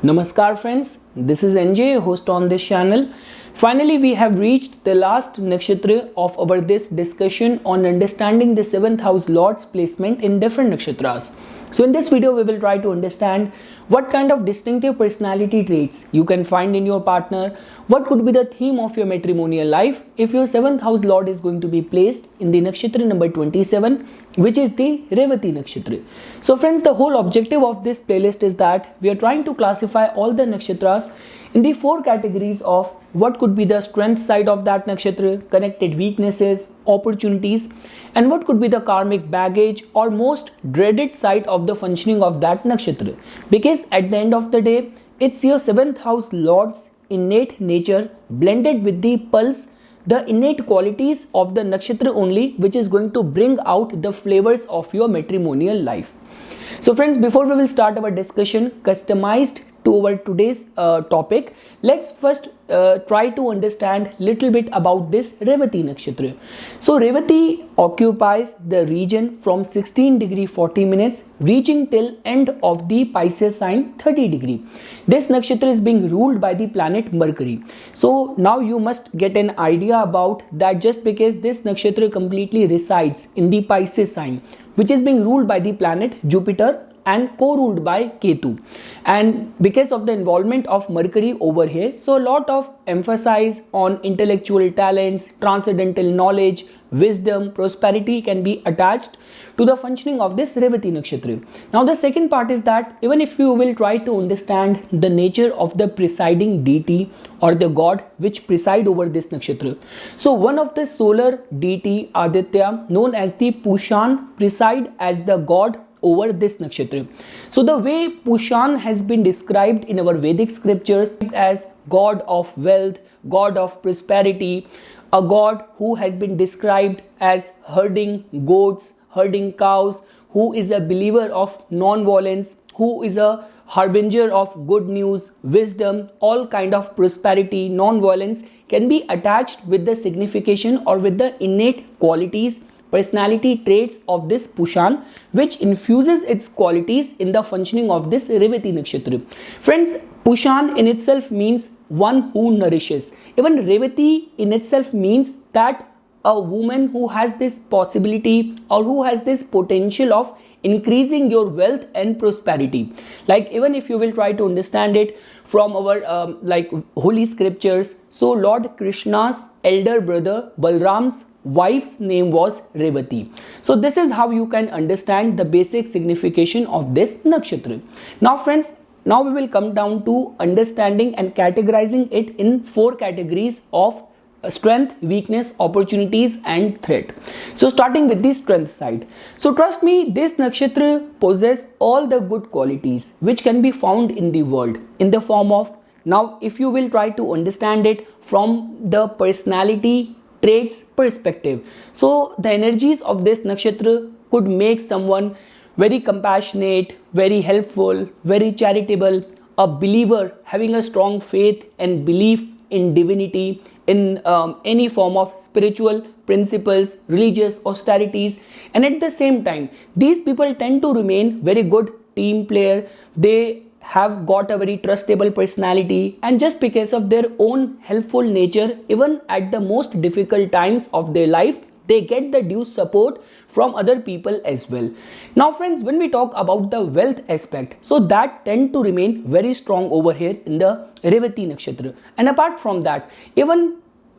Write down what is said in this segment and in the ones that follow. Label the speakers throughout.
Speaker 1: Namaskar friends, this is NJ, host on this channel. Finally, we have reached the last nakshatra of our this discussion on understanding the 7th house lord's placement in different nakshatras. So in this video, we will try to understand what kind of distinctive personality traits you can find in your partner, what could be the theme of your matrimonial life if your 7th house lord is going to be placed in the nakshatra number 27, which is the Revati nakshatra. So friends, the whole objective of this playlist is that we are trying to classify all the nakshatras in the 4 categories of what could be the strength side of that nakshatra, connected weaknesses, opportunities, and what could be the karmic baggage or most dreaded side of the functioning of that nakshatra. Because at the end of the day, it's your 7th house lord's innate nature blended with the pulse, the innate qualities of the nakshatra only, which is going to bring out the flavors of your matrimonial life. So friends, before we will start our discussion customized to our today's topic, let's first try to understand little bit about this Revati nakshatra. So Revati occupies the region from 16 degree 40 minutes reaching till end of the Pisces sign 30 degree. This nakshatra is being ruled by the planet Mercury. So now you must get an idea about that. Just because this nakshatra completely resides in the Pisces sign, which is being ruled by the planet Jupiter and co-ruled by Ketu, and because of the involvement of Mercury over here, so a lot of emphasis on intellectual talents, transcendental knowledge, wisdom, prosperity can be attached to the functioning of this Revati nakshatra. Now the second part is that even if you will try to understand the nature of the presiding deity or the god which preside over this nakshatra, so one of the solar deity Aditya known as the Pushan preside as the god over this nakshatra. So the way Pushan has been described in our Vedic scriptures as god of wealth, god of prosperity, a god who has been described as herding goats, herding cows, who is a believer of non-violence, who is a harbinger of good news, wisdom, all kind of prosperity, non-violence can be attached with the signification or with the innate qualities, personality traits of this Pushan, which infuses its qualities in the functioning of this Revati nakshatra. Friends, Pushan in itself means one who nourishes. Even Revati in itself means that a woman who has this possibility or who has this potential of increasing your wealth and prosperity. Like even if you will try to understand it from our holy scriptures, so Lord Krishna's elder brother Balram's wife's name was Revati. So this is how you can understand the basic signification of this nakshatra. Now friends, now we will come down to understanding and categorizing it in 4 categories of strength, weakness, opportunities and threat. So starting with the strength side. So trust me, this nakshatra possesses all the good qualities which can be found in the world in the form of, now if you will try to understand it from the personality traits perspective, so the energies of this nakshatra could make someone very compassionate, very helpful, very charitable, a believer having a strong faith and belief in divinity, in any form of spiritual principles, religious austerities, and at the same time these people tend to remain very good team player. They have got a very trustable personality, and just because of their own helpful nature, even at the most difficult times of their life, they get the due support from other people as well. Now friends, when we talk about the wealth aspect, so that tend to remain very strong over here in the Revati nakshatra. And apart from that, even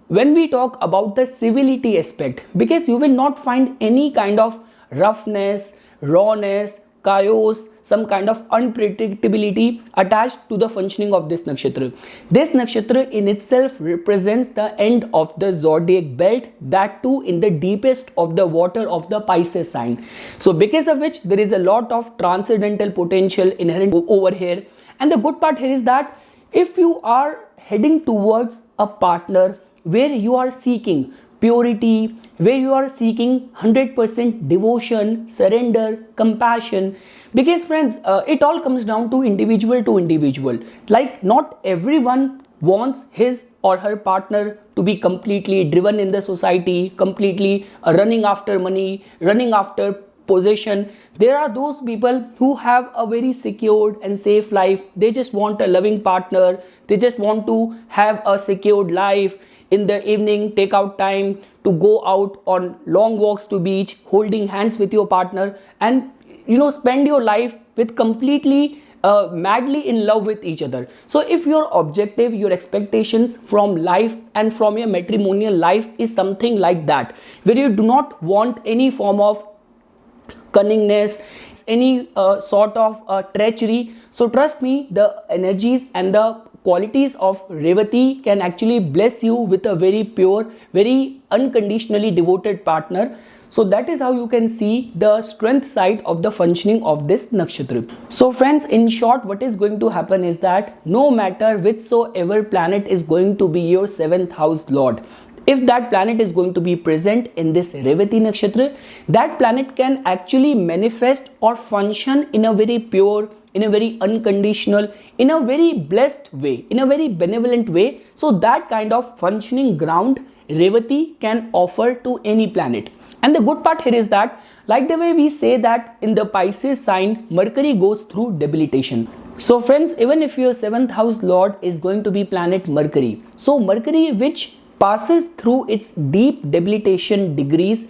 Speaker 1: when we talk about the civility aspect, because you will not find any kind of roughness, rawness, chaos, some kind of unpredictability attached to the functioning of this nakshatra. This nakshatra in itself represents the end of the zodiac belt, that too in the deepest of the water of the Pisces sign. So because of which there is a lot of transcendental potential inherent over here. And the good part here is that if you are heading towards a partner where you are seeking purity, where you are seeking 100% devotion, surrender, compassion, because friends, it all comes down to individual. Like not everyone wants his or her partner to be completely driven in the society, completely running after money, running after possession. There are those people who have a very secured and safe life. They just want a loving partner. They just want to have a secured life. In the evening, take out time to go out on long walks to beach, holding hands with your partner, and spend your life with completely madly in love with each other. So if your objective, your expectations from life and from your matrimonial life is something like that, where you do not want any form of cunningness, any sort of treachery, so trust me, the energies and the qualities of Revati can actually bless you with a very pure, very unconditionally devoted partner. So that is how you can see the strength side of the functioning of this nakshatra. So friends, in short, what is going to happen is that no matter whichsoever planet is going to be your 7th house lord, if that planet is going to be present in this Revati nakshatra, that planet can actually manifest or function in a very pure, in a very unconditional, in a very blessed way, in a very benevolent way. So that kind of functioning ground Revati can offer to any planet. And the good part here is that, like the way we say that in the Pisces sign, Mercury goes through debilitation. So friends, even if your 7th house lord is going to be planet Mercury, so Mercury, which passes through its deep debilitation degrees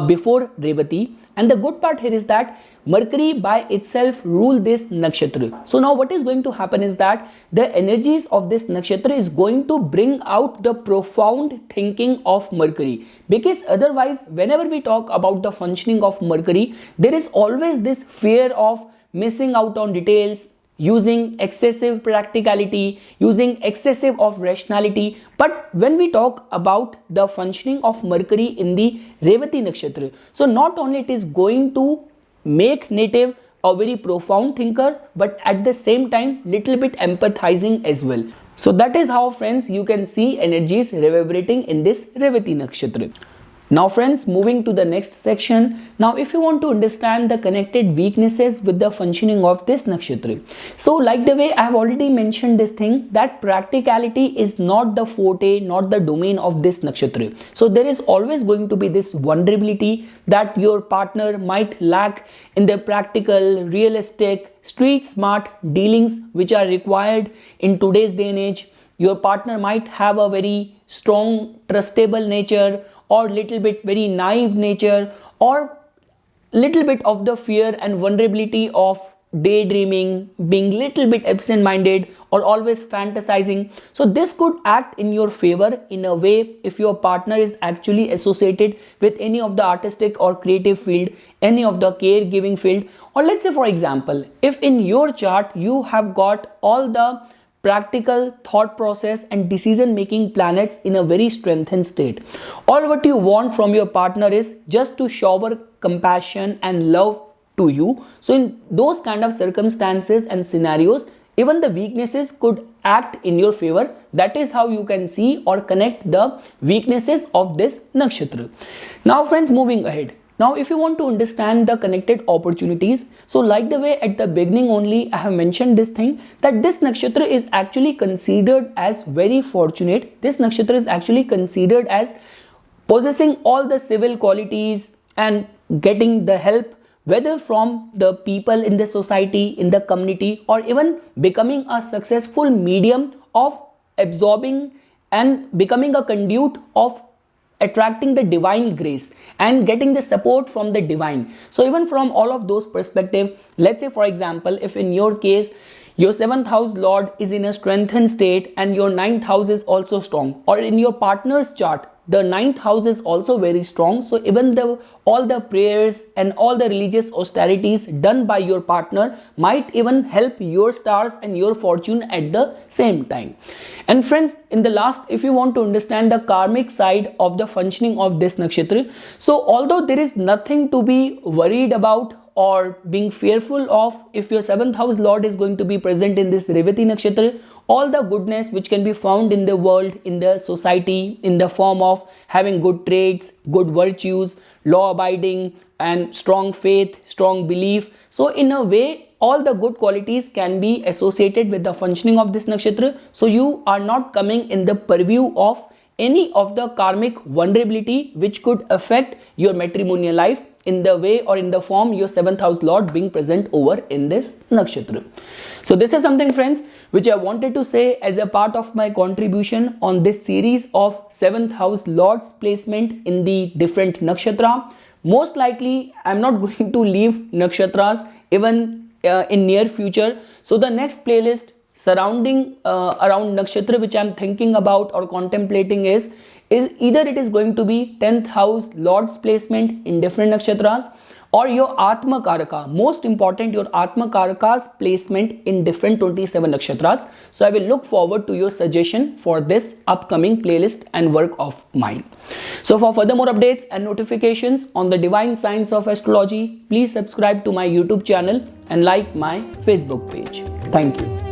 Speaker 1: before Revati, and the good part here is that Mercury by itself rule this nakshatra. So now what is going to happen is that the energies of this nakshatra is going to bring out the profound thinking of Mercury, because otherwise whenever we talk about the functioning of Mercury, there is always this fear of missing out on details, using excessive practicality, using excessive of rationality. But when we talk about the functioning of Mercury in the Revati nakshatra, so not only it is going to make native a very profound thinker, but at the same time little bit empathizing as well. So that is how, friends, you can see energies reverberating in this Revati nakshatra. Now friends, moving to the next section. Now if you want to understand the connected weaknesses with the functioning of this nakshatra, so like the way I have already mentioned this thing, that practicality is not the forte, not the domain of this nakshatra. So there is always going to be this vulnerability that your partner might lack in the practical, realistic, street smart dealings which are required in today's day and age. Your partner might have a very strong, trustable nature, or little bit very naive nature, or little bit of the fear and vulnerability of daydreaming, being little bit absent-minded, or always fantasizing. So this could act in your favor in a way if your partner is actually associated with any of the artistic or creative field, any of the caregiving field. Or let's say, for example, if in your chart you have got all the practical thought process and decision making planets in a very strengthened state, all what you want from your partner is just to shower compassion and love to you. So in those kind of circumstances and scenarios, even the weaknesses could act in your favor. That is how you can see or connect the weaknesses of this nakshatra. Now friends, moving ahead. Now if you want to understand the connected opportunities, so like the way at the beginning only I have mentioned this thing, that this nakshatra is actually considered as very fortunate. This nakshatra is actually considered as possessing all the civil qualities and getting the help, whether from the people in the society, in the community, or even becoming a successful medium of absorbing and becoming a conduit of attracting the divine grace and getting the support from the divine. So even from all of those perspectives, let's say for example, if in your case your 7th house lord is in a strengthened state and your 9th house is also strong, or in your partner's chart the 9th house is also very strong, so even all the prayers and all the religious austerities done by your partner might even help your stars and your fortune at the same time. And friends, in the last, if you want to understand the karmic side of the functioning of this nakshatra, so although there is nothing to be worried about or being fearful of if your 7th house lord is going to be present in this Revati nakshatra, all the goodness which can be found in the world, in the society, in the form of having good traits, good virtues, law abiding and strong faith, strong belief. So in a way, all the good qualities can be associated with the functioning of this nakshatra. So you are not coming in the purview of any of the karmic vulnerability which could affect your matrimonial life. in the way or in the form your 7th house lord being present over in this nakshatra. So this is something, friends, which I wanted to say as a part of my contribution on this series of 7th house lord's placement in the different nakshatra. Most likely I'm not going to leave nakshatras even in near future. So the next playlist surrounding around nakshatra which I'm thinking about or contemplating is either it is going to be 10th house lord's placement in different nakshatras, or your Atma Karaka, most important, your Atma Karaka's placement in different 27 nakshatras. So I will look forward to your suggestion for this upcoming playlist and work of mine. So for further more updates and notifications on the divine science of astrology, please subscribe to my YouTube channel and like my Facebook page. Thank you.